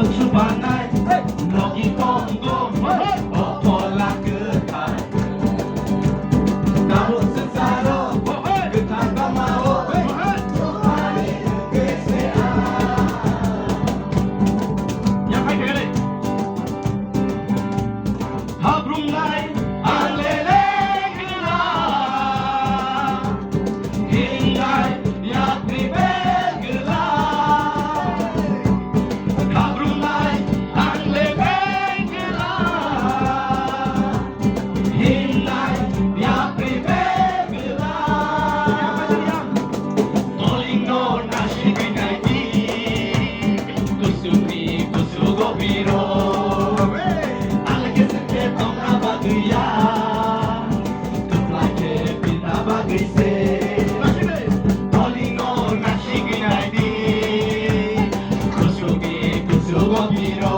Subanai, Logi Kongo, Opola Getai, Tahu Sensaro, Getai Kamao, Hari Gesea. Yang hai kali, Habrungai, Alele Gila, Hingai, Yakribe Gila. Miro